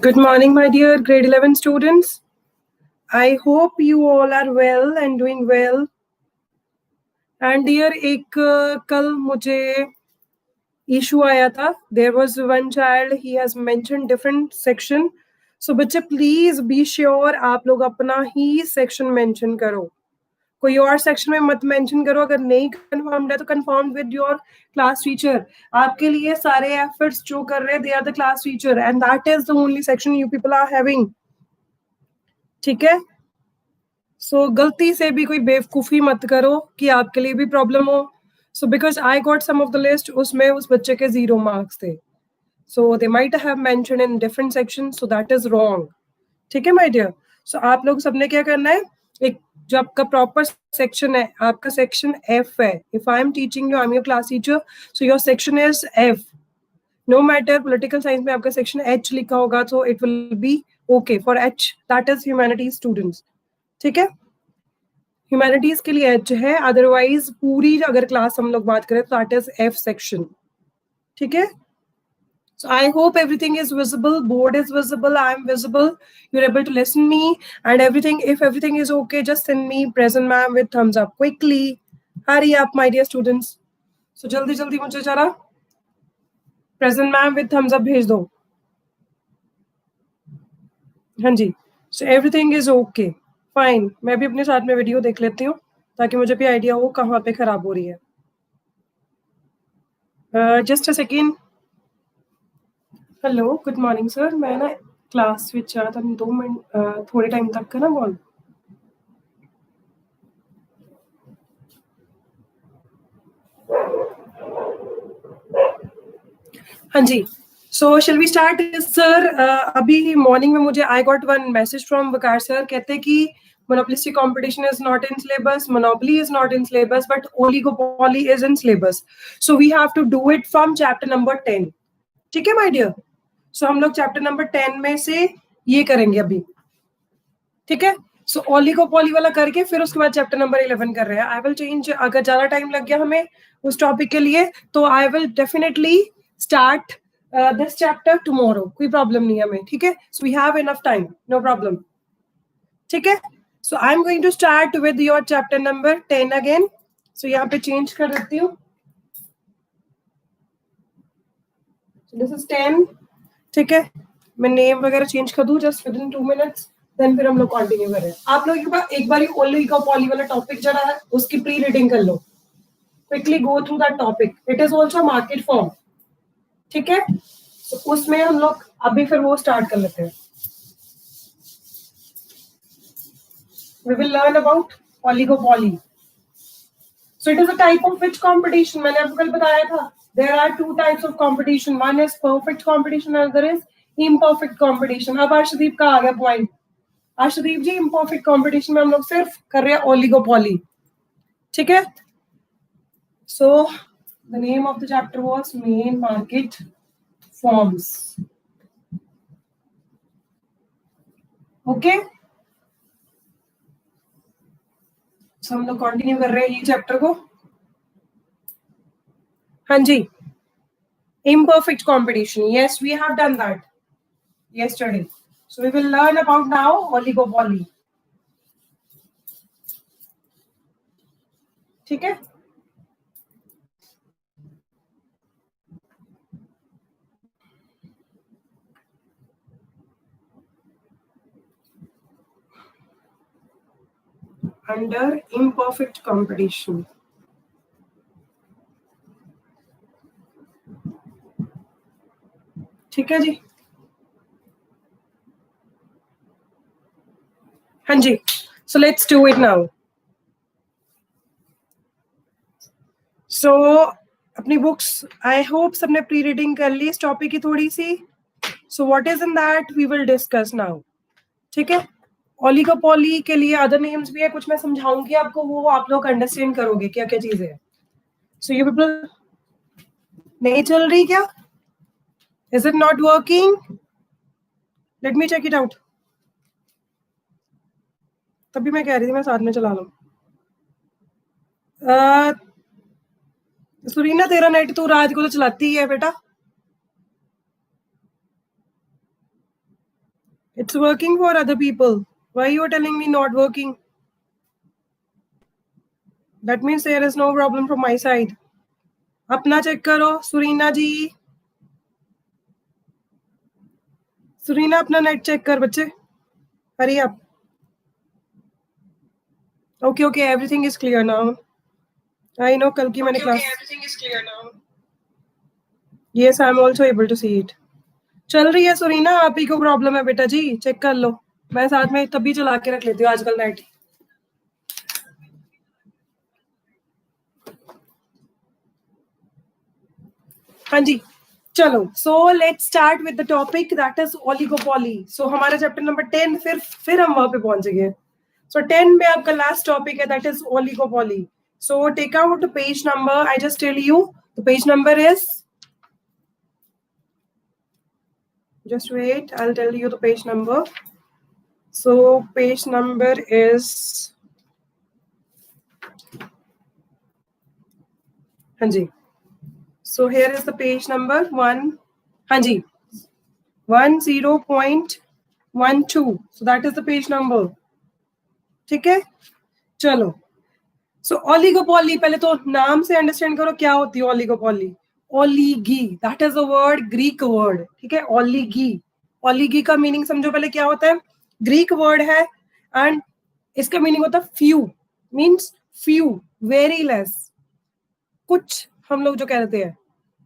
Good morning, my dear grade 11 students. I hope you all are well and doing well. And dear, कल मुझे issue आया था. There was one child, he has mentioned different section. So बच्चे please be sure आप लोग अपना ही section mention करो. कोई और सेक्शन में मत मेंशन करो. अगर नहीं कंफर्म्ड है तो confirm with your class teacher. आपके लिए सारे एफर्ट्स जो कर रहे हैं they are the class teacher and that is the only section you people are having. ठीक है. सो गलती से भी कोई बेवकूफी मत करो कि आपके लिए भी प्रॉब्लम हो. So because I got some of the list, उसमें उस बच्चे के 0 मार्क्स थे. So they might have mention in different section, so that is wrong. ठीक है माय डियर. सो आप लोग सबने क्या करना है, एक जो आपका प्रॉपर सेक्शन है, आपका सेक्शन एफ है. If I am teaching you, I am your class teacher, so your section is F. No matter political science में आपका सेक्शन एच लिखा होगा तो it will be okay for H, that is humanities students. ठीक है. Humanities के लिए H है, अदरवाइज पूरी अगर क्लास हम लोग बात करें तो दैट इज एफ सेक्शन. ठीक है. So I hope everything is visible, board is visible, I am visible, you're able to listen me and everything. If everything is okay, just send me present ma'am with thumbs up quickly. Hurry up my dear students. So jaldi jaldi mujhe जरा present ma'am with thumbs up भेज दो. हाँ जी. So everything is okay, fine. मैं भी अपने साथ में वीडियो देख लेती हूँ ताकि मुझे भी आइडिया हो कहाँ पे खराब हो रही है. Just a second. Hello, good morning sir. मैं ना क्लास विच आ था 2 मिनट थोड़े टाइम तक का ना कॉल. हाँ जी. So shall we start sir. अभी मॉर्निंग में मुझे I got one message from Waqar sir. कहते हैं कि monopolistic competition is not in syllabus, monopoly is not in syllabus, but oligopoly is in syllabus. So we have to do it from chapter number 10. ठीक है my dear. सो हम लोग chapter number 10 में से ये करेंगे अभी. ठीक है. सो ओलिगोपोली वाला करके फिर उसके बाद चैप्टर नंबर 11 कर रहे हैं. आई विल चेंज, अगर ज्यादा टाइम लग गया हमें उस टॉपिक के लिए तो I will definitely start this chapter tomorrow. कोई प्रॉब्लम नहीं है हमें. ठीक है. So we have enough time, no problem. ठीक है. So I am going to start with your chapter number 10 again. So यहाँ पे चेंज कर देती हूँ. This is 10. ठीक है. मैं नेम वगैरह चेंज कर दूं just within 2 minutes, then फिर हम लोग कंटिन्यू करें. आप लोग एक बार ओलिगोपोली वाला टॉपिक जरा है उसकी प्री रीडिंग कर लो. Quickly go through that topic. It is also market form. ठीक है. तो उसमें हम लोग अभी फिर वो स्टार्ट कर लेते हैं. We will learn about oligopoly. So it is a type of which competition. मैंने आपको कल बताया था there are 2 types of competition. One is perfect competition and other is imperfect competition. अब अर्शदीप का आ गया पॉइंट. अर्शदीप जी, imperfect competition में हम लोग सिर्फ कर रहे हैं ओलिगोपोली. ठीक है. So the name of the chapter was main market forms. Okay. So हम लोग कंटिन्यू कर रहे हैं ये चैप्टर को. हाँ जी. Imperfect competition. Yes, we have done that yesterday. So we will learn about now oligopoly. ठीक है. Under imperfect competition. ठीक है जी. हाँ जी. So let's do it now. So अपनी बुक्स आई होप सबने प्री रीडिंग कर ली इस टॉपिक की थोड़ी सी. So what is in that we will discuss now. ठीक है. ओलिगोपोली के लिए अदर नेम्स भी है, कुछ मैं समझाऊंगी आपको, वो आप लोग अंडरस्टैंड करोगे क्या क्या चीजें है. सो यू पीपल नहीं चल रही क्या? Is it not working? Let me check it out. तभी मैं कह रही थी मैं साथ में चला लूं. सुरीना तेरा नेट तू रात को तो चलाती है बेटा. It's working for other people. Why you are telling me not working? That means there is no problem from my side. अपना चेक करो सुरीना जी. सुरीना अपना नेट चेक कर बच्चे. Hurry up. Okay, everything is clear now. I know कल की मैंने class. Okay, everything is clear now. Yes, I am also able to see it. चल रही है सुरीना, आप ही को प्रॉब्लम है बेटा जी, चेक कर लो. मैं साथ में तभी चला के रख लेती हूँ आजकल नेट. हाँ जी, चलो. So let's start with the topic that is oligopoly. So हमारा चैप्टर नंबर 10 फिर हम वहां पे पहुंच गए. सो 10 में आपका लास्ट टॉपिक है that is oligopoly. So take out page number. I just tell you the page number is, just wait, I'll tell you the page number. So page number is, हाँ जी. So here is the page number 1. हाँ जी, 10.12. So that is the page number. ठीक है, चलो. So oligopoly, पहले तो नाम से अंडरस्टैंड करो क्या होती है oligopoly. Oligoi, that is a word, Greek word. ठीक है, ओलिगी. ओलिगी का मीनिंग समझो पहले क्या होता है. ग्रीक वर्ड है एंड इसका मीनिंग होता है few. Means few, very less. कुछ हम लोग जो कहते हैं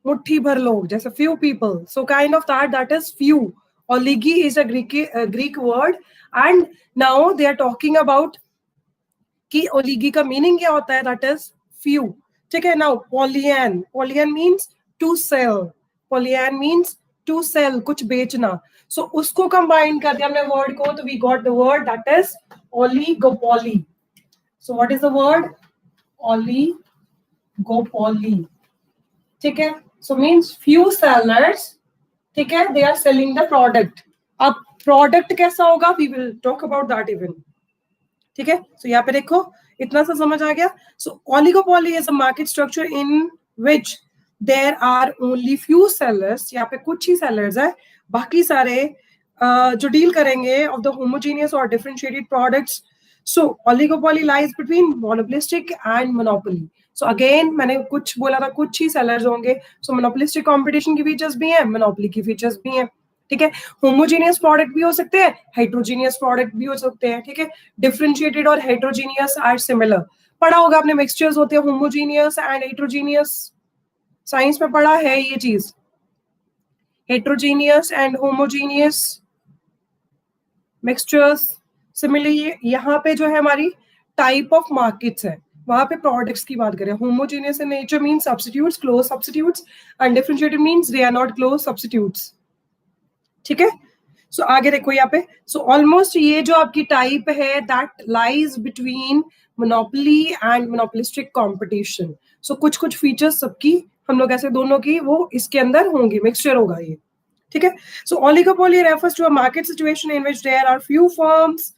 मुट्ठी भर लोग, जैसे few people. So kind of that is few. Oligoi is a Greek word and now they are talking about कि ओलिगी का मीनिंग क्या होता है. That is few. ठीक है. Now polein, polein means to sell. Polein means to sell, कुछ बेचना. सो उसको कंबाइन कर दिया हमने वर्ड को, तो we got the word that is oligopoly. So what is the word? Oligopoly. ठीक है. So means few sellers. ठीक है, they are selling the product. अब प्रोडक्ट कैसा होगा, we will talk about that even. ठीक है. सो यहाँ पे देखो, इतना सा समझ आ गया. So oligopoly is a market structure in which there are only few sellers. यहाँ पे कुछ ही सेलर्स है, बाकी सारे जो डील करेंगे ऑफ द होमोजेनियस और differentiated products. So oligopoly lies between monopolistic and monopoly. So again मैंने कुछ बोला था, कुछ ही सेलर्स होंगे. सो मोनोपोलिस्टिक कंपटीशन की फीचर्स भी हैं, मोनोपोली की फीचर्स भी हैं. ठीक है. होमोजेनियस प्रोडक्ट भी हो सकते हैं, हेट्रोजीनियस प्रोडक्ट भी हो सकते हैं. ठीक है. डिफरेंशिएटेड और हेट्रोजीनियस आर सिमिलर. पढ़ा होगा आपने, मिक्सचर्स होते हैं होमोजीनियस एंड हेट्रोजीनियस. साइंस में पढ़ा है ये चीज, heterogeneous and homogeneous mixtures. Similarly यहाँ पे जो है हमारी टाइप ऑफ मार्केट्स है, वहां पे प्रोडक्ट्स की बात करें. Homogeneous in nature means substitutes, close substitutes, and differentiated means they are not close substitutes. ठीक है. सो आगे देखो यहाँ पे. सो ऑलमोस्ट ये जो आपकी टाइप है that lies between monopoly and monopolistic competition. So कुछ कुछ फीचर्स सबकी हम लोग ऐसे दोनों की वो इसके अंदर होंगी, मिक्सचर होगा ये. ठीक है. So oligopoly refers to a market situation in which there are few firms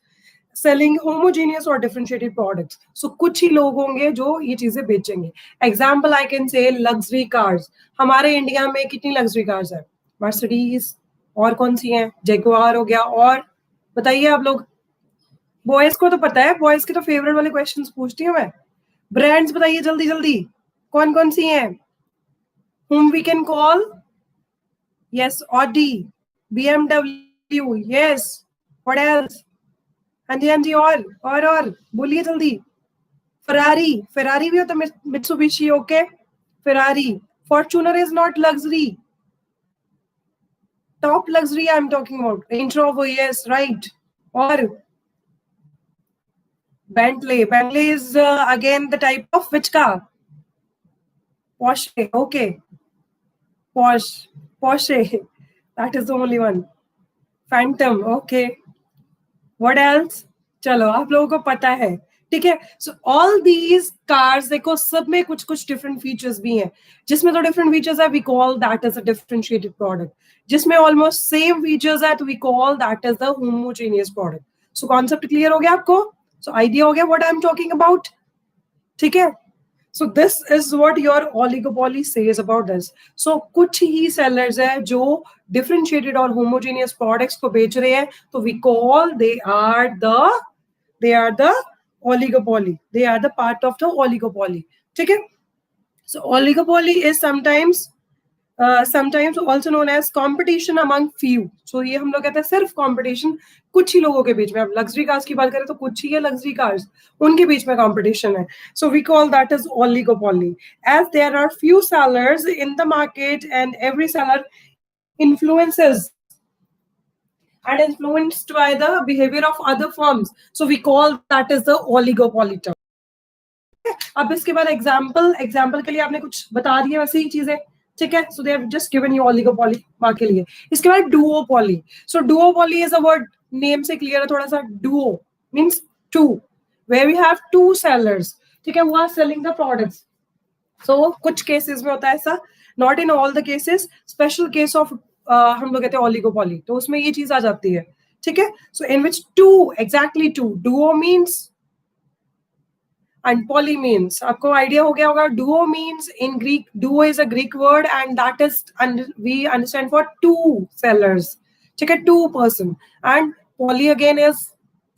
selling homogeneous और डिफरेंशिएटेड प्रोडक्ट्स. सो कुछ ही लोग होंगे जो ये चीजें बेचेंगे. Example I can say luxury cars. हमारे इंडिया में कितनी लग्जरी कार्स है? मर्सिडीज, और कौन सी हैं? जैगुआर हो गया. और बताइए आप लोग, बॉयज को तो पता है, बॉयज के तो फेवरेट वाले क्वेश्चंस पूछती हूँ मैं. ब्रांड्स बताइए जल्दी जल्दी, कौन कौन सी हैं? whom we can call? Yes, Audi, BMW. Yes, what else? हाँ जी हाँ जी, और बोलिए जल्दी. फरारी, फरारी भी होता है. Mitsubishi. Okay, Ferrari. Fortuner is not luxury. Top luxury I'm talking about. Range Rover, yes, right. Or Bentley. Bentley is again the type of which car? Porsche. Okay. Porsche. That is the only one. Phantom. Okay. What else? चलो, आप लोगों को पता है. ठीक है. So all these cars देखो, सब में कुछ कुछ डिफरेंट फीचर्स भी हैं. जिसमें तो डिफरेंट फीचर्स है, we call that is a differentiated product. जिसमें ऑलमोस्ट सेम फीचर्स है, तो we call that is the homogeneous product. So concept clear हो गया आपको? सो आइडिया हो गया what I am talking about. ठीक है. So this is what your oligopoly says about this. So कुछ ही sellers है जो differentiated और homogeneous products को बेच रहे हैं, तो we call they are the oligopoly. They are the part of the oligopoly. ठीक है? So oligopoly is sometimes also known as competition among few. So ये हम लोग कहते हैं सिर्फ competition कुछ ही लोगों के बीच में. अब luxury cars की बात करें तो कुछ ही है luxury cars, उनके बीच में competition है. So we call that as oligopoly. As there are few sellers in the market and every seller influences and influenced by the behavior of other firms. So we call that as the oligopoly term. अब इसके बाद example के लिए आपने कुछ बता दिया वैसे ही चीजें, ठीक है. So they have just given you oligopoly mark के लिए. इसके बाद duopoly. So duopoly is a word, name से क्लियर है थोड़ा सा. Duo means two, where we have two sellers, ठीक है, वो are selling the products. So कुछ केसेस में होता है ऐसा, not in all the cases. Special case of हम लोग कहते हैं ओलिगोपॉली, तो उसमें ये चीज आ जाती है, ठीक है. So in which two, exactly two. Duo means and poly means, आपको आइडिया हो गया होगा. duo means in Greek, duo is a Greek word and that is we understand for two sellers, ठीक है, two person. and poly again is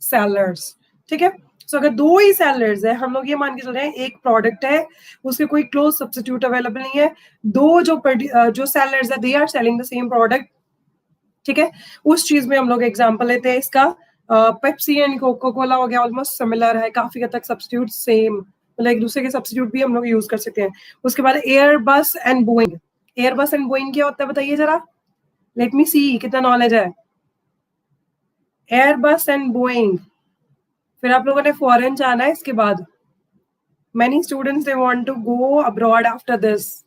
sellers, ठीक है. so अगर दो ही sellers है, हम लोग ये मान के चल रहे हैं एक प्रोडक्ट है, उसके कोई क्लोज सब्स्टिट्यूट अवेलेबल नहीं है, दो जो sellers है they are selling the same product, ठीक है. उस चीज में हम लोग एग्जांपल लेते हैं इसका. पेप्सी एंड कोका कोला हो गया, ऑलमोस्ट सिमिलर है, काफी हद तक सब्स्टिट्यूट सेम, मतलब एक दूसरे के सब्स्टिट्यूट भी हम लोग यूज कर सकते हैं. उसके बाद Airbus and Boeing. Airbus and Boeing क्या होता है बताइए जरा, लेट मी सी कितना नॉलेज है. एयरबस एंड बोइंग, फिर आप लोगों ने फॉरेन जाना है इसके बाद. many students they want to go abroad after this,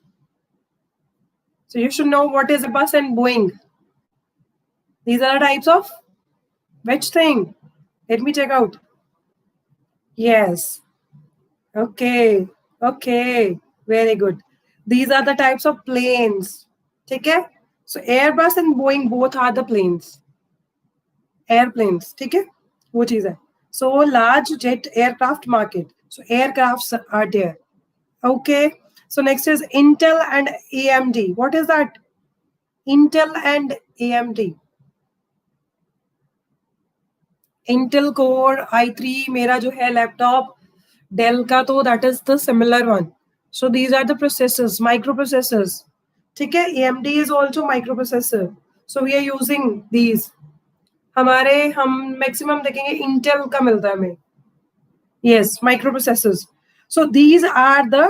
so you should know what is Airbus and Boeing. These are the types of which thing? Let me check out. Yes. Okay. Very good. These are the types of planes. ठीक है? So Airbus and Boeing both are the planes. Airplanes. ठीक है? वो चीज है. So large jet aircraft market. So aircrafts are there. Okay. So next is Intel and AMD. What is that? Intel and AMD. Intel Core i3 मेरा जो है laptop Dell का, तो that is the similar one. So these are the processors, microprocessors. ठीक है. AMD is also microprocessor. So we are using these. हम maximum देखेंगे Intel का मिलता है हमें. Yes, microprocessors. So these are the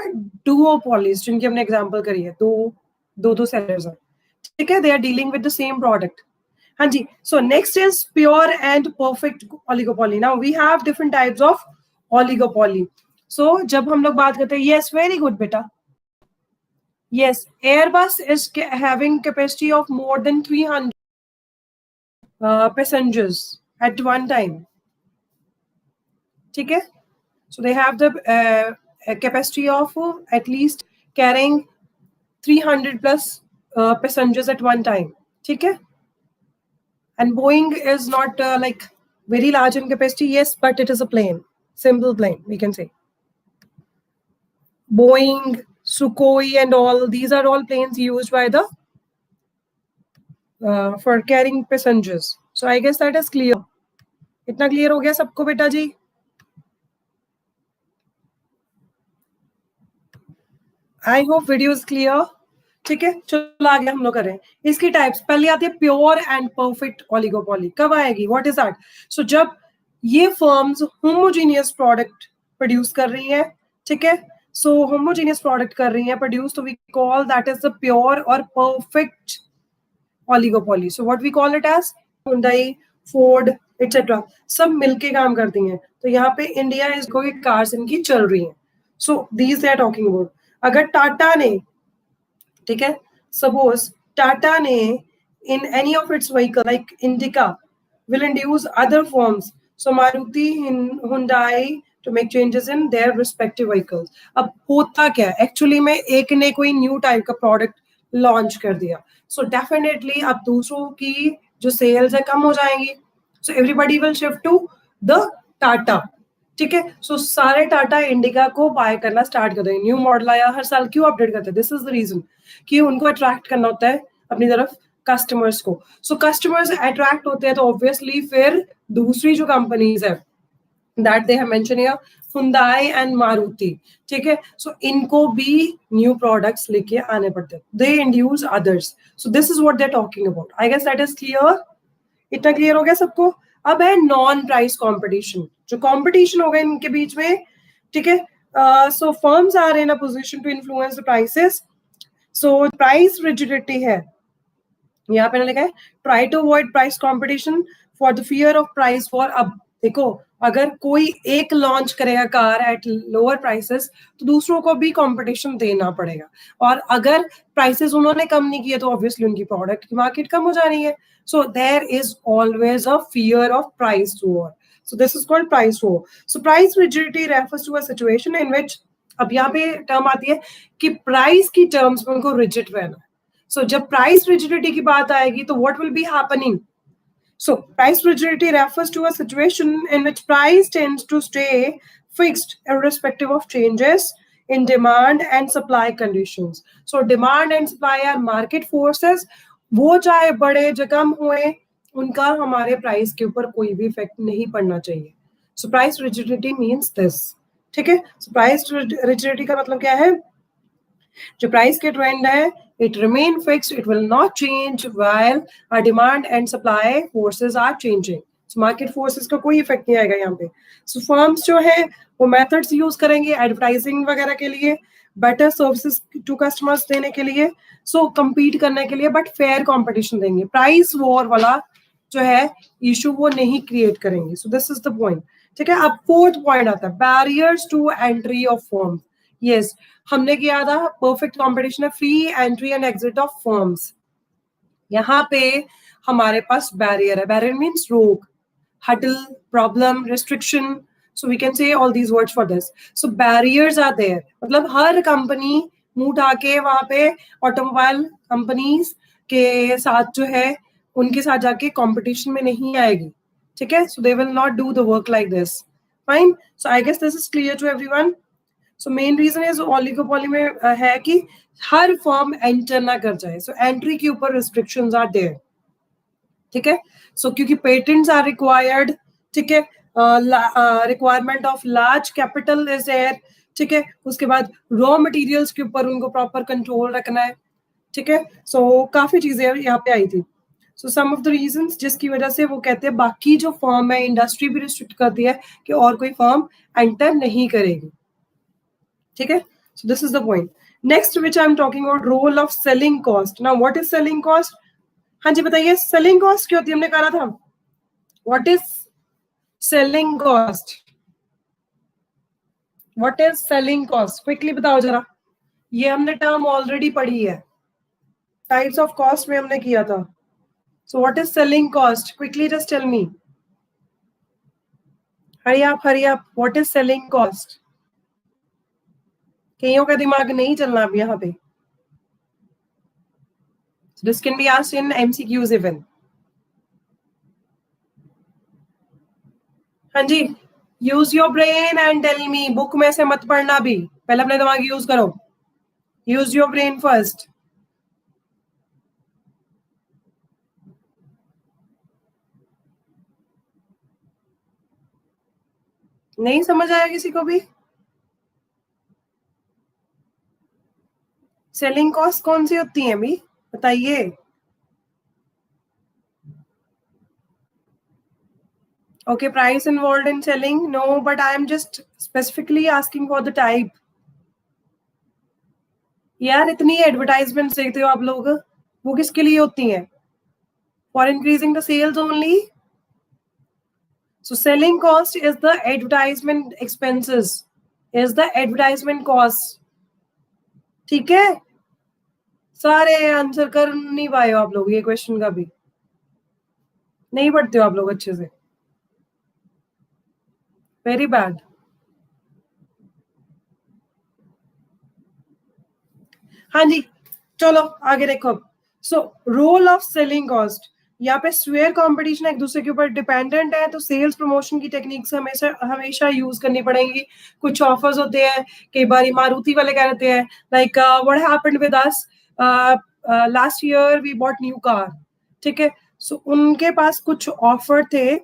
duopolies जिनकी हमने एग्जांपल करी है. दो sellers हैं, ठीक है. They are dealing with the same product. हाँ जी. So next is pure and perfect oligopoly. Now we have different types of oligopoly. So जब हम लोग बात करते हैं, yes, very good बेटा. Yes, Airbus is having capacity of more than 300 passengers at one time. ठीक है. So they have the capacity of at least carrying 300 plus passengers at one time. ठीक है. And Boeing is not like very large in capacity, yes, but it is a plane, simple plane, we can say. Boeing, Sukhoi and all, these are all planes used by the for carrying passengers. So I guess that is clear. इतना clear हो गया सबको बेटा जी? I hope video is clear. ठीक है. चलो आगे हम लोग करें. इसकी टाइप्स पहले आती है प्योर एंड परफेक्ट ओलिगोपॉली. कब आएगी? What is that? सो जब ये फर्म्स होमोजेनियस प्रोडक्ट प्रोड्यूस कर रही हैं, ठीक है. सो होमोजेनियस प्रोडक्ट कर रही हैं प्रोड्यूस, तो we call that is the pure और perfect oligopoly. So what we call it as Hyundai, Ford etcetera, सब मिलके काम करती हैं. तो यहाँ पे इंडिया इज कोई कार्स इनकी चल रही हैं. So these they are talking about. अगर टाटा ने, ठीक है, सपोज टाटा ने in any of its vehicle like Indica will induce other firms, so Maruti, Hyundai to make changes in their respective vehicles. अब होता क्या है एक्चुअली में, एक ने कोई न्यू टाइप का प्रोडक्ट लॉन्च कर दिया, सो डेफिनेटली अब दूसरों की जो सेल्स है कम हो जाएंगी. So everybody will shift to the Tata. ठीक है। सो सारे टाटा इंडिका को बाय करना स्टार्ट कर देंगे। न्यू मॉडल आया, हर साल क्यों अपडेट करते हैं? दिस इज द रीजन कि उनको अट्रैक्ट करना होता है अपनी तरफ कस्टमर्स को। सो कस्टमर्स अट्रैक्ट होते हैं तो ऑब्वियसली फिर दूसरी जो कंपनीज है that they have mention here, Hyundai and Maruti, ठीक है। सो इनको भी न्यू प्रोडक्ट्स लेके आने पड़ते हैं, they induce others. So this is what they are talking about. I guess that is clear. इतना क्लियर हो गया सबको? अब है नॉन प्राइस कंपटीशन, जो कंपटीशन होगा इनके बीच में, ठीक है। So firms are in a position to influence the prices. So price rigidity है, यहाँ पे लिखा है try to avoid price competition for the fear of price for. अब देखो, अगर कोई एक लॉन्च करेगा कार एट लोअर प्राइसेस तो दूसरों को भी कंपटीशन देना पड़ेगा, और अगर प्राइसेस उन्होंने कम नहीं किए तो ऑब्वियसली उनकी प्रोडक्ट की मार्केट कम हो जानी है। So there is always a fear of price war. So this is called price war. So price rigidity refers to a situation in which, अब यहाँ पे टर्म आती है कि प्राइस की टर्म्स में उनको रिजिड रहना है। So जब प्राइस रिजिडिटी की बात आएगी तो what will be happening? So price rigidity refers to a situation in which price tends to stay fixed irrespective of changes in demand and supply conditions. So demand and supply are market forces, वो चाहे बड़े या कम हुए उनका हमारे price के ऊपर कोई भी इफेक्ट नहीं पड़ना चाहिए। So price rigidity means this, ठीक है। So price rigidity का मतलब क्या है? जो प्राइस के ट्रेंड है it remain fixed, it will not change while our demand and supply forces are changing. So market forces का कोई इफेक्ट नहीं आएगा यहाँ पे। सो फर्म्स जो है वो मेथड्स यूज करेंगे एडवर्टाइजिंग वगैरह के लिए, बेटर सर्विसेज टू कस्टमर्स देने के लिए, सो कम्पीट करने के लिए, बट फेयर कॉम्पिटिशन देंगे। प्राइस वॉर वाला जो है इशू वो नहीं क्रिएट करेंगे। So this is the point, ठीक है। अब फोर्थ पॉइंट आता है barriers to entry of firm. Yes, हमने किया था परफेक्ट कंपटीशन है, free entry and exit of firms. यहाँ पे हमारे पास बैरियर है, बैरियर मीन्स रोक, हटल, problem, restriction. So we can say all these words for this. So barriers are there, मतलब हर कंपनी मुंह उठा के वहां पे ऑटोमोबाइल कंपनीज के साथ जो है उनके साथ जाके कंपटीशन में नहीं आएगी, ठीक है। So they will not do the work like this, fine. So I guess this is clear to everyone. So main reason is oligopoly में है कि हर फर्म एंटर ना कर जाए, सो एंट्री के ऊपर रिस्ट्रिक्शंस आर देयर, ठीक है। सो क्योंकि पेटेंट्स आर रिक्वायर्ड, ठीक है, requirement of large capital is there, ठीक है। उसके बाद रॉ मटेरियल्स के ऊपर उनको प्रॉपर कंट्रोल रखना है, ठीक है। सो काफी चीजें यहाँ पे आई थी। सो सम ऑफ द रीजंस जिसकी वजह से वो कहते हैं बाकी जो फर्म है इंडस्ट्री भी रिस्ट्रिक्ट करती है कि और कोई फर्म एंटर नहीं करेगी, ठीक है। So this is the point. Next which I am talking about role of selling cost. Now what is selling cost? हाँ जी बताइए, सेलिंग कॉस्ट क्या होती है? हमने कहा था what is selling cost, what is selling cost, quickly बताओ जरा। ये हमने टर्म ऑलरेडी पढ़ी है, टाइप्स ऑफ कॉस्ट में हमने किया था। So what is selling cost? Quickly just tell me, Hari आप, व्हाट इज सेलिंग कॉस्ट? कईयों का दिमाग नहीं चलना अब यहाँ पे। This can be asked in MCQs even. हाँ जी, use your brain and tell me, book में से मत पढ़ना भी, पहले अपने दिमाग यूज करो। Use your brain first. नहीं समझ आया किसी को भी? सेलिंग कॉस्ट कौन सी होती है भी बताइए। Okay, price involved in selling? No, but I am just specifically asking for the type. यार इतनी एडवर्टाइजमेंट देखते हो आप लोग, वो किसके लिए होती हैं? For increasing the sales only. So selling cost is the advertisement expenses, is the advertisement cost. ठीक है, सारे आंसर कर नहीं पाए हो आप लोग ये क्वेश्चन का भी, नहीं पढ़ते हो आप लोग अच्छे से, वेरी बैड। हाँ जी चलो आगे देखो। So role of selling cost, यहाँ पे स्वेयर कंपटीशन एक दूसरे के ऊपर डिपेंडेंट है, तो सेल्स प्रमोशन की टेक्निक्स हमेशा हमेशा यूज करनी पड़ेंगी। कुछ ऑफर्स होते हैं, कई बार मारुति वाले कह देते हैं like what happened with us last year we bought new car, ठीक है। सो उनके पास कुछ ऑफर थे,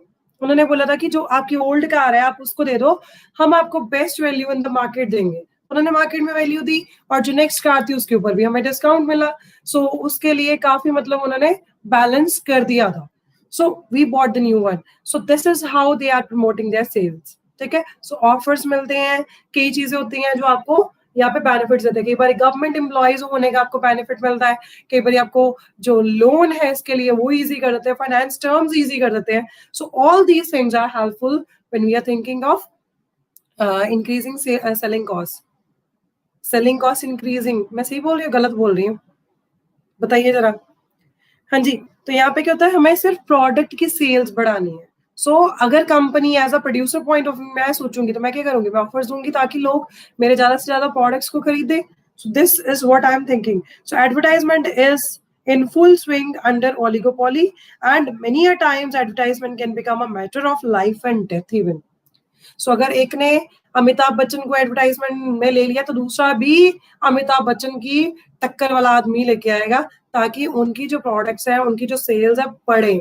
उन्होंने बोला था कि जो आपकी ओल्ड कार है आप उसको दे दो, हम आपको best value in the market देंगे। उन्होंने मार्केट में वैल्यू दी और जो नेक्स्ट कार थी उसके ऊपर भी हमें डिस्काउंट मिला। सो उसके लिए काफी मतलब उन्होंने बैलेंस कर दिया था। So we bought the new one. So this is how they are promoting their sales, ठीक है। सो ऑफर्स मिलते हैं, कई चीजें होती हैं जो आपको यहाँ पे बेनिफिट्स देते हैं। कई बार गवर्नमेंट एम्प्लॉयज होने का आपको बेनिफिट मिलता है, कई बार आपको जो लोन है इसके लिए वो इजी कर देते हैं, फाइनेंस टर्म्स इजी कर देते हैं। So all these things are helpful when we are thinking of increasing selling cost. Selling cost increasing, मैं सही बोल रही हूँ गलत बोल रही हूँ, बताइए जरा। हाँ जी, तो यहाँ पे क्या होता है, हमें सिर्फ प्रोडक्ट की सेल्स बढ़ानी है। सो अगर company as a producer point of view मैं सोचूंगी तो मैं क्या करूंगी, मैं ऑफर्स दूंगी ताकि लोग मेरे ज्यादा से ज्यादा प्रोडक्ट्स को खरीदे। सो this is what I am thinking. So advertisement is in full swing under oligopoly, and many a times advertisement can become a matter of life and death even. सो अगर एक ने अमिताभ बच्चन को एडवर्टाइजमेंट में ले लिया तो दूसरा भी अमिताभ बच्चन की टक्कर वाला आदमी लेके आएगा ताकि उनकी जो प्रोडक्ट्स है, उनकी जो सेल्स है बढ़े,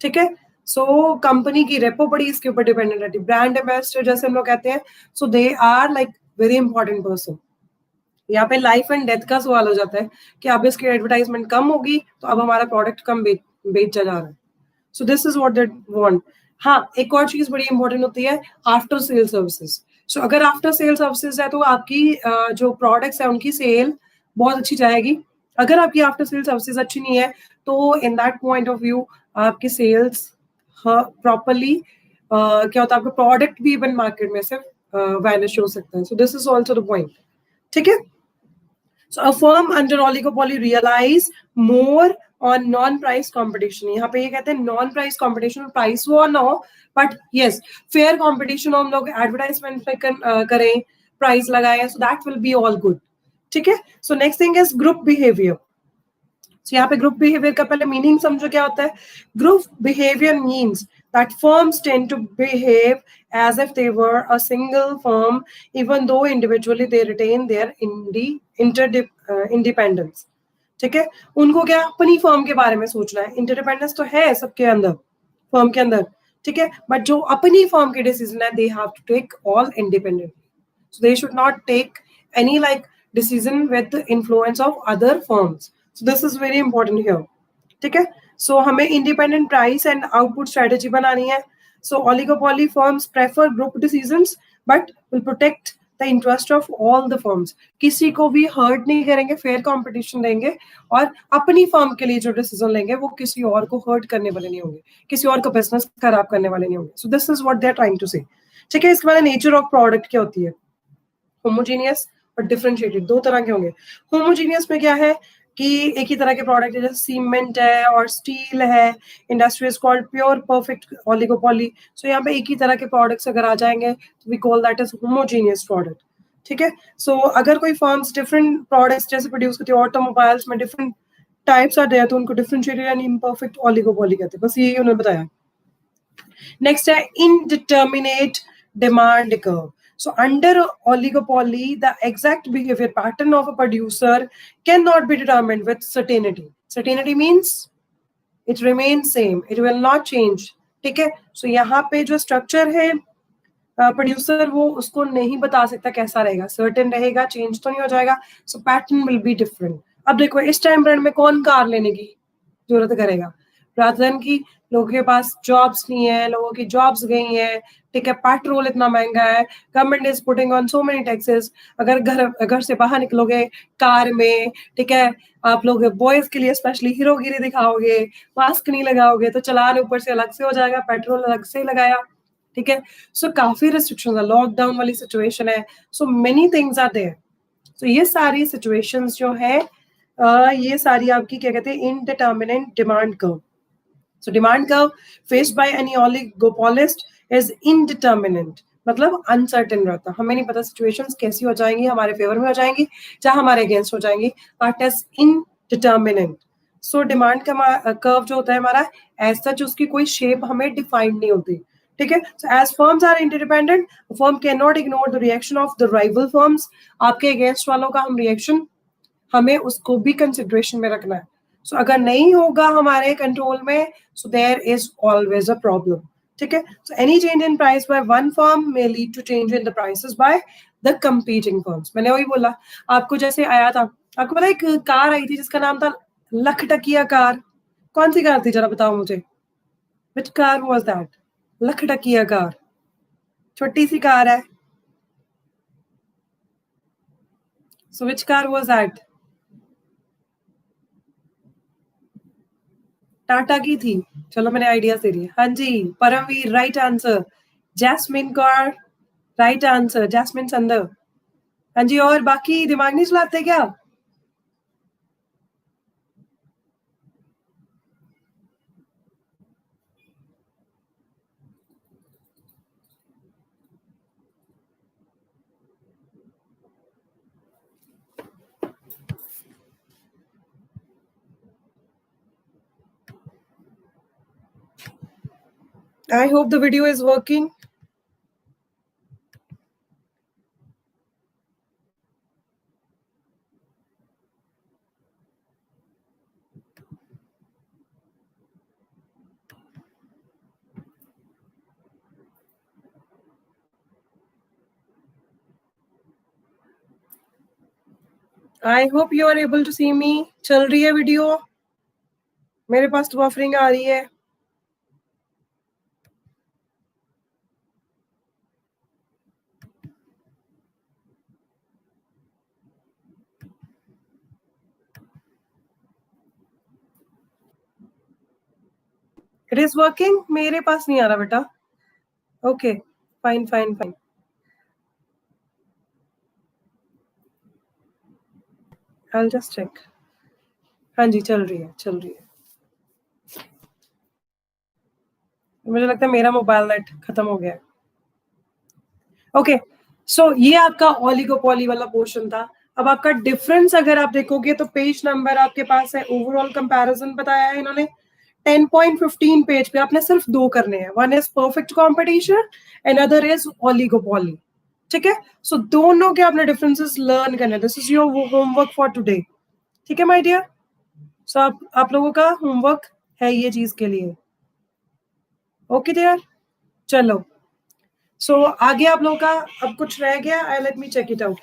ठीक है। सो कंपनी की रेपो बड़ी इसके ऊपर डिपेंडेंट रहती है। ब्रांड एम्बेसडर जैसे हम लोग कहते हैं, so they are like very important person. यहाँ पे लाइफ एंड डेथ का सवाल हो जाता है कि अब इसकी एडवर्टाइजमेंट कम होगी तो अब हमारा प्रोडक्ट कम बेचा जा रहा है। So this is what they want. हाँ, एक और चीज बड़ी इंपॉर्टेंट होती है, आफ्टर सेल सर्विसेज। सो अगर आफ्टर सेल सर्विसेज है तो आपकी जो प्रोडक्ट्स है उनकी सेल बहुत अच्छी जाएगी। अगर आपकी आफ्टर सेल सर्विसेज अच्छी नहीं है तो in that point of view आपकी सेल्स प्रॉपरली क्या होता है, आपका प्रोडक्ट भी इवन मार्केट में से वैनिश हो सकता है। So this is also the point, ठीक है। So a firm under oligopoly realize more on non-price competition. यहाँ पे ये कहते हैं non-price competition, price war ना हो, but yes, fair competition हम लोग advertisement में करें, price लगाएं, so that will be all good. ठीक है? So next thing is group behavior. So यहाँ पे ग्रुप बिहेवियर का पहले मीनिंग समझो क्या होता है। Group behaviour means that firms tend to behave as if they were a single firm even though individually they retain their independence, ठीक है। उनको क्या अपनी फर्म के बारे में सोचना है, इंटरडिपेंडेंस तो है सबके अंदर, फर्म के अंदर, ठीक है, बट जो अपनी फर्म के डिसीजन है they have to take all independent. So they should not take any like decision with the influence of other firms. So this is very important here, ठीक है। सो हमें independent price and output strategy बनानी है। So oligopoly firms prefer group decisions but will protect the interest of all the firms. किसी को भी hurt नहीं करेंगे, फेयर कंपटीशन देंगे और अपनी फर्म के लिए जो डिसीजन लेंगे वो किसी और को हर्ट करने वाले नहीं होंगे, किसी और का बिजनेस खराब करने वाले नहीं होंगे। So this is what they are trying to say, ठीक है। इसके बाद नेचर ऑफ प्रोडक्ट क्या होती है, होमोजीनियस और डिफरेंशिएटेड, दो तरह के होंगे। होमोजीनियस में क्या है कि एक ही तरह के प्रोडक्ट है, जैसे सीमेंट है और स्टील है, industry is called pure perfect oligopoly. So यहाँ पे एक ही तरह के प्रोडक्ट्स अगर आ जाएंगे तो we call that as homogeneous product, ठीक है। सो अगर कोई फर्म्स डिफरेंट प्रोडक्ट्स जैसे प्रोड्यूस करती है, ऑटोमोबाइल्स में डिफरेंट टाइप्स आते हैं तो उनको डिफरेंशिएटेड एंड इम्परफेक्ट ओलिगोपॉली कहते हैं। बस यही उन्होंने बताया। नेक्स्ट है indeterminate demand curve. So under oligopoly, the exact behavior pattern of a producer cannot be determined with certainty. Certainty means it remains same, it will not change, ठीक है। So यहाँ पे जो स्ट्रक्चर है प्रोड्यूसर वो उसको नहीं बता सकता कैसा रहेगा, सर्टेन रहेगा, चेंज तो नहीं हो जाएगा। सो पैटर्न विल बी डिफरेंट। अब देखो इस टाइम फ्रेंड में कौन कार लेने की जरूरत करेगा, रादर देन की लोगों के पास जॉब्स नहीं है, लोगों की जॉब्स गई हैं, ठीक है, पेट्रोल इतना महंगा है, government is putting on so many taxes. अगर घर से बाहर निकलोगे कार में, ठीक है, आप लोग बॉयज के लिए स्पेशली हीरोगिरी दिखाओगे, मास्क नहीं लगाओगे तो चलान ऊपर से अलग से हो जाएगा, पेट्रोल अलग से लगाया, ठीक है। सो काफी रिस्ट्रिक्शंस है, लॉकडाउन वाली सिचुएशन है, so many things are there. So ये सारी सिचुएशंस जो है ये सारी आपकी क्या कहते हैं, indeterminate demand curve. So demand curve faced by any oligopolist is indeterminate, मतलब अनसर्टेन रहता, हमें नहीं पता सिचुएशंस कैसी हो जाएंगी, हमारे फेवर में हो जाएंगी चाहे हमारे अगेंस्ट हो जाएंगी, that is indeterminate. So demand का कर्व जो होता है हमारा, एज सच उसकी कोई शेप हमें डिफाइंड नहीं होती, ठीक है। So as firms are interdependent, firm can not ignore the reaction of the rival firms. आपके अगेंस्ट वालों का हम रिएक्शन, हमें उसको भी कंसिडरेशन में रखना है। सो अगर नहीं होगा हमारे कंट्रोल में, so there is always a problem, ठीक है। So any change in price by one firm may lead to change in the prices by the competing firms. मैंने वही बोला आपको, जैसे आया था, आपको पता है एक कार आई थी जिसका नाम था लखटकिया कार। कौन सी कार थी जरा बताओ मुझे, विच कार वाज दैट? लखटकिया कार, छोटी सी कार है। So which car was that? Tata की थी। चलो मैंने आइडिया दे दिया। हाँ जी, Paramvir right answer. Jasmine car right answer, Jasmine Sandar. हाँ जी, और बाकी दिमाग नहीं चलाते क्या? I hope the video is working. I hope you are able to see me. चल रही है वीडियो? मेरे पास तो बफरिंग आ रही है। It is working? मेरे पास नहीं आ रहा बेटा। Okay, fine, fine, fine. I'll just check. हाँ जी, चल रही है, चल रही है। मुझे लगता है मेरा मोबाइल नेट खत्म हो गया है। ओके, सो ये आपका ओलिगोपोली वाला पोर्शन था। अब आपका डिफरेंस अगर आप देखोगे तो पेज नंबर आपके पास है, ओवरऑल कंपैरिजन बताया है इन्होंने 10.15 पेज पे। आपने सिर्फ दो करने हैं, one is perfect competition and other is oligopoly, ठीक है। सो दोनों के आपने डिफरेंसेस लर्न करने, this is your homework for today, ठीक है माय डियर। सो आप लोगों का होमवर्क है ये चीज के लिए, ओके डियर। चलो, सो आगे आप लोगों का अब कुछ रह गया? Let me check it out.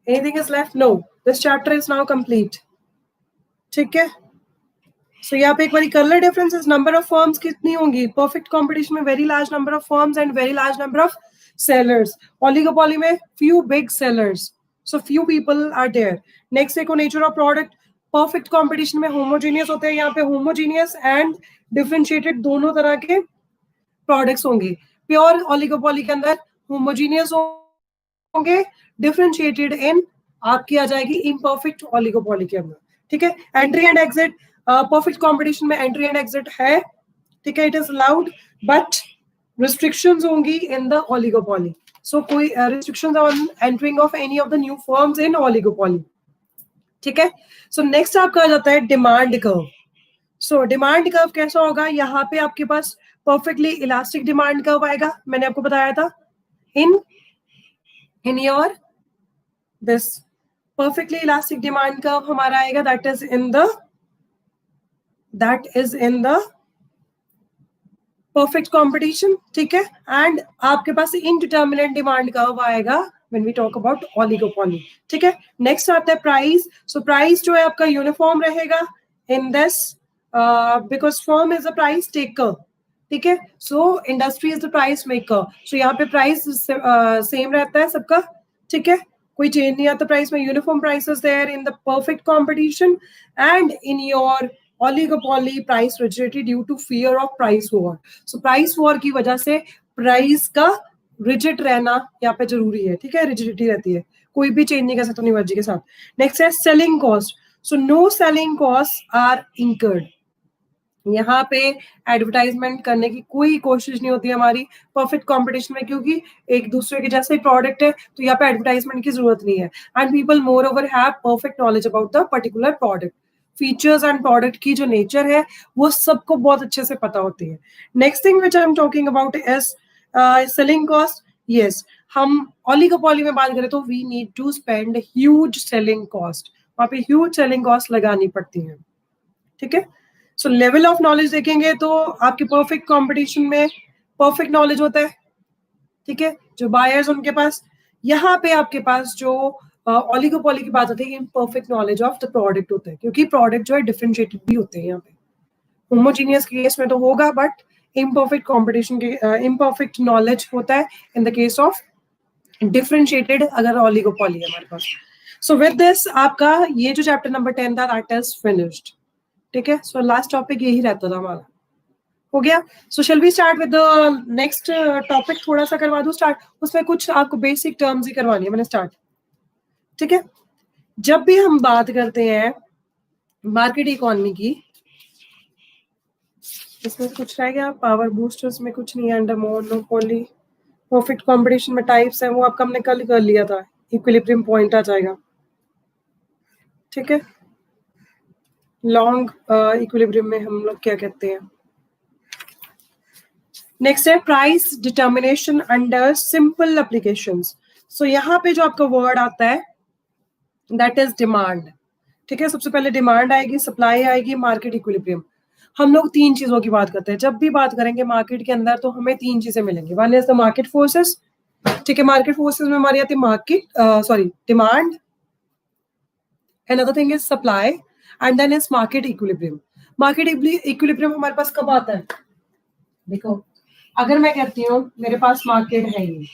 Anything is left? No. This chapter is now complete. ठीक है। सो यहाँ पे एक बार कर ले डिफरेंसेस। नंबर ऑफ फर्म्स कितनी होंगी? परफेक्ट कंपटीशन में very large number of firms and very large number of sellers. Oligopoly में few big sellers, so few people are there. Next देखो, nature of product. Perfect competition में homogeneous होते हैं, यहाँ पे होमोजीनियस एंड डिफरेंशिएटेड दोनों तरह के प्रोडक्ट्स होंगे। प्योर ओलिगोपोली के अंदर होमोजीनियस होंगे, डिफरेंशिएटेड इन आपकी आ जाएगी इम्परफेक्ट ओलिगोपोली के अंदर, ठीक है। Entry and exit, perfect competition में एंट्री एंड एग्जिट है, ठीक है, it is allowed, but restrictions होंगी इन द ओलिगोपोली। सो कोई restrictions on entering of any of the new firms in oligopoly, ठीक है। सो नेक्स्ट आपका आ जाता है demand curve. So demand curve कैसा होगा? यहाँ पे आपके पास परफेक्टली इलास्टिक डिमांड कर्व आएगा, मैंने आपको बताया था। In your this perfectly elastic demand curve हमारा आएगा, that is in the perfect competition, ठीक है। एंड आपके पास indeterminate demand curve आएगा when we talk about oligopoly, ठीक है। नेक्स्ट आता है प्राइस। सो प्राइस जो है आपका यूनिफॉर्म रहेगा in this because firm is a price taker, ठीक है। So industry is the price maker, so यहाँ पे प्राइस सेम रहता है सबका, ठीक है, कोई चेंज नहीं आता प्राइस में। Uniform prices there in the perfect competition and in your oligopoly price rigidity due to fear of price war. So price war की वजह से प्राइस का रिजिड रहना यहाँ पे जरूरी है, ठीक है, रिजिडिटी रहती है, कोई भी चेंज नहीं कर सकता अपनी मर्जी के साथ। नेक्स्ट है selling cost. So no selling cost are incurred, यहाँ पे एडवर्टाइजमेंट करने की कोई कोशिश नहीं होती हमारी परफेक्ट कंपटीशन में, क्योंकि एक दूसरे के जैसे प्रोडक्ट है तो यहाँ पे एडवर्टाइजमेंट की जरूरत नहीं है। And people more over have perfect knowledge about the particular product, features and product की जो नेचर है वो सबको बहुत अच्छे से पता होती है. Next thing which I am talking about is selling cost. Yes, हम ओलिगोपॉली में बात करें तो we need to spend huge selling cost. वहां पे ह्यूज सेलिंग कॉस्ट लगानी पड़ती है. ठीक है. सो लेवल ऑफ नॉलेज देखेंगे तो आपके परफेक्ट कंपटीशन में परफेक्ट नॉलेज होता है. ठीक है. जो बायर्स उनके पास, यहाँ पे आपके पास जो ओलिगोपॉली की बात होती है, imperfect knowledge of the product होता है, क्योंकि प्रोडक्ट जो है डिफरेंशिएटेड भी होते हैं. यहाँ पे होमोजीनियस केस में तो होगा, बट इम्परफेक्ट कंपटीशन के इम्परफेक्ट नॉलेज होता है in the case of differentiated अगर ओलिगोपॉली है हमारे पास. सो विद दिस आपका ये जो चैप्टर नंबर 10 था दैट इज फिनिश्ड. ठीक है. सो लास्ट टॉपिक यही रहता था हमारा. हो गया. So shall we start with the next topic. थोड़ा सा करवा दूं स्टार्ट. उसमें कुछ आपको बेसिक टर्म्स ही करवानी है मैंने स्टार्ट. ठीक है. जब भी हम बात करते हैं मार्केट इकोनॉमी की, इसमें कुछ रह गया. पावर बूस्टर्स में कुछ नहीं है. अंडर मोनोपोली परफेक्ट कंपटीशन में टाइप्स है, वो आपका हमने कल कर लिया था. इक्विलिब्रियम पॉइंट आ जाएगा. ठीक है. लॉन्ग इक्विलिब्रियम में हम लोग क्या कहते हैं. नेक्स्ट है price determination under simple applications. So यहाँ पे जो आपका वर्ड आता है दैट इज डिमांड. ठीक है. सबसे पहले डिमांड आएगी, सप्लाई आएगी, मार्केट इक्विलिब्रियम. हम लोग तीन चीजों की बात करते हैं. जब भी बात करेंगे मार्केट के अंदर तो हमें तीन चीजें मिलेंगी. One is the market forces. ठीक है. मार्केट फोर्सेस में हमारी आती है market demand. Another thing is supply and then is market equilibrium. Market equilibrium हमारे पास कब आता है? देखो, अगर मैं कहती हूँ मेरे पास मार्केट है ये,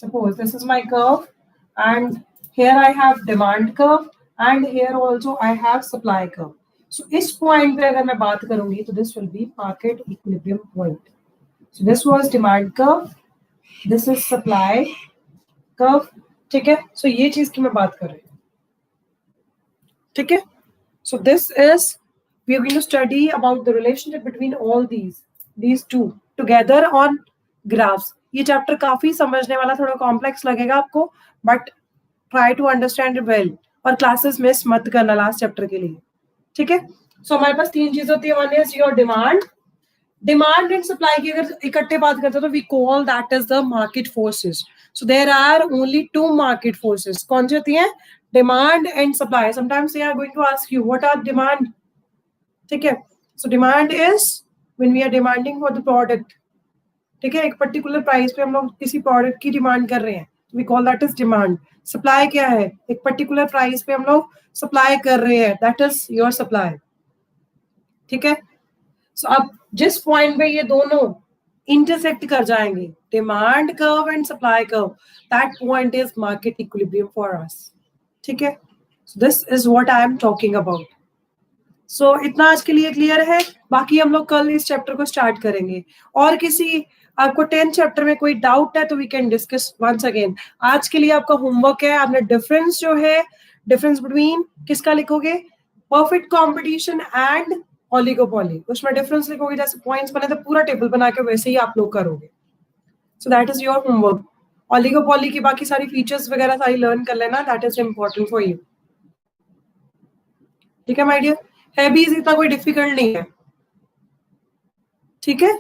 suppose this is my curve and here I have demand curve and here also I have supply curve. So इस point पे अगर मैं बात करूंगी तो this will be market equilibrium point. So this was demand curve, this is supply curve. ठीक है. So ये चीज की मैं बात कर रही हूँ. ठीक है. So this is, we are going to study about the relationship between all these two together on graphs. ये चैप्टर काफी समझने वाला, थोड़ा कॉम्प्लेक्स लगेगा आपको, but try to understand it well और क्लासेस मिस मत करना लास्ट चैप्टर के लिए. ठीक है. सो हमारे पास तीन चीज होती है. One is your demand and supply की अगर इकट्ठे बात करते हैं तो we call that is the market forces. So there are only two market forces. कौन सी होती है? Demand and supply. Sometimes they are going to ask you what are demand. ठीक है. So demand is when we are demanding for the product. ठीक है. एक particular price पे हम लोग किसी प्रोडक्ट की डिमांड कर रहे हैं, we call that is demand. Supply क्या है? एक पर्टिकुलर प्राइस पे हम लोग सप्लाई कर रहे हैं, that is your supply. ठीक है. So अब जिस पॉइंट पे ये दोनों इंटरसेक्ट कर जाएंगे, demand curve and supply curve, that point is market equilibrium for us. ठीक है. This is what I am talking about. So इतना आज के लिए क्लियर है. बाकी हम लोग कल इस चैप्टर को स्टार्ट करेंगे. और किसी आपको 10th चैप्टर में कोई डाउट है तो we can discuss once again. आज के लिए आपका होमवर्क है, आपने डिफरेंस जो है, डिफरेंस बिटवीन किसका लिखोगे? Perfect competition and oligopoly. उसमें डिफरेंस लिखोगे, जैसे पॉइंट्स बने तो पूरा टेबल बना के वैसे ही आप लोग करोगे. सो that is your homework. Oligopoly की बाकी सारी फीचर्स वगैरह सारी लर्न कर लेना, that is important for you. ठीक है माय डियर. है भी इतना कोई डिफिकल्ट नहीं है. ठीक है.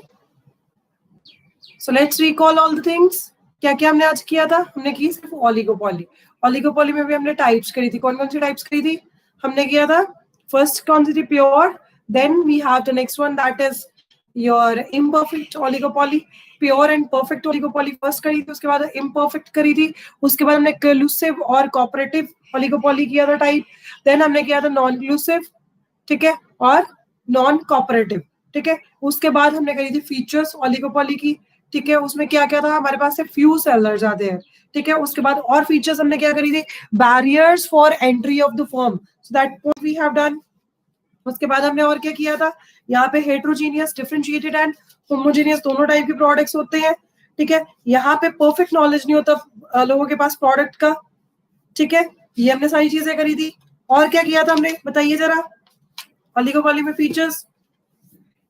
So let's recall all the things. क्या क्या हमने आज किया था? हमने की सिर्फ ओलिगोपॉली. ओलिगोपॉली में भी हमने टाइप्स करी थी. कौन कौन सी टाइप्स करी थी? हमने किया था फर्स्ट कौन सी थी? Pure. Then we have the next one that is your imperfect oligopoly. Pure and perfect oligopoly first करी थी, उसके बाद इम्परफेक्ट करी थी, उसके बाद हमने क्लूसिव और कोऑपरेटिव ओलिगोपॉली किया था टाइप. देन हमने किया था नॉन क्लूसिव. ठीक है. और नॉन कोऑपरेटिव. ठीक है. उसके बाद हमने करी थी फीचर्स ओलिगोपॉली की. ठीक है. उसमें क्या क्या था? हमारे पास से फ्यू सेलर्स आते हैं. ठीक है. उसके बाद और फीचर्स हमने क्या करी थी? Barriers for entry of the firm. So that point we have done. उसके बाद हमने और क्या किया था? यहाँ पे हेट्रोजीनियस, डिफरेंशिएटेड एंड होमोजेनियस दोनों टाइप के प्रोडक्ट्स होते हैं. ठीक है. यहाँ पे परफेक्ट नॉलेज नहीं होता लोगों के पास प्रोडक्ट का. ठीक है. ये हमने सारी चीजें करी थी. और क्या किया था हमने? बताइए जरा. ओलिगोपॉली में फीचर्स,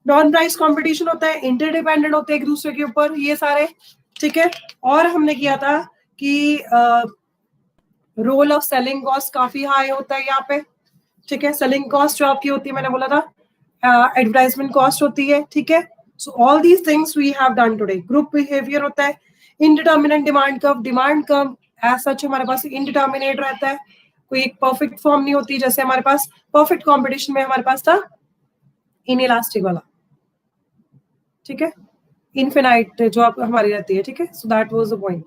नॉन प्राइस कंपटीशन होता है, इंटरडिपेंडेंट होते हैं एक दूसरे के ऊपर, ये सारे. ठीक है. और हमने किया था कि रोल ऑफ सेलिंग कॉस्ट काफी हाई होता है यहाँ पे. ठीक है, सेलिंग कॉस्ट जो आपकी होती है, मैंने बोला था एडवर्टाइजमेंट कॉस्ट होती है, ठीक है। So all these things we have done today. Group behaviour होता है, indeterminate demand curve as such हमारे पास इनडिटर्मिनेट रहता है, कोई एक परफेक्ट फॉर्म नहीं होती, जैसे हमारे पास परफेक्ट कॉम्पिटिशन में हमारे पास था इनइलास्टिक वाला, ठीक है, इनफिनाइट जो आप हमारी रहती है, ठीक है। So that was the point.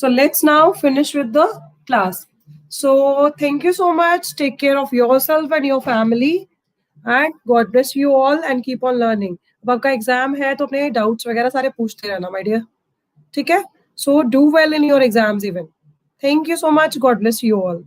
So let's now finish with the class. So thank you so much. Take care of yourself and your family. And God bless you all and keep on learning. अब आपका exam है तो अपने doubts वगैरह सारे पूछते रहना my dear, ठीक है। So do well in your exams even. Thank you so much. God bless you all.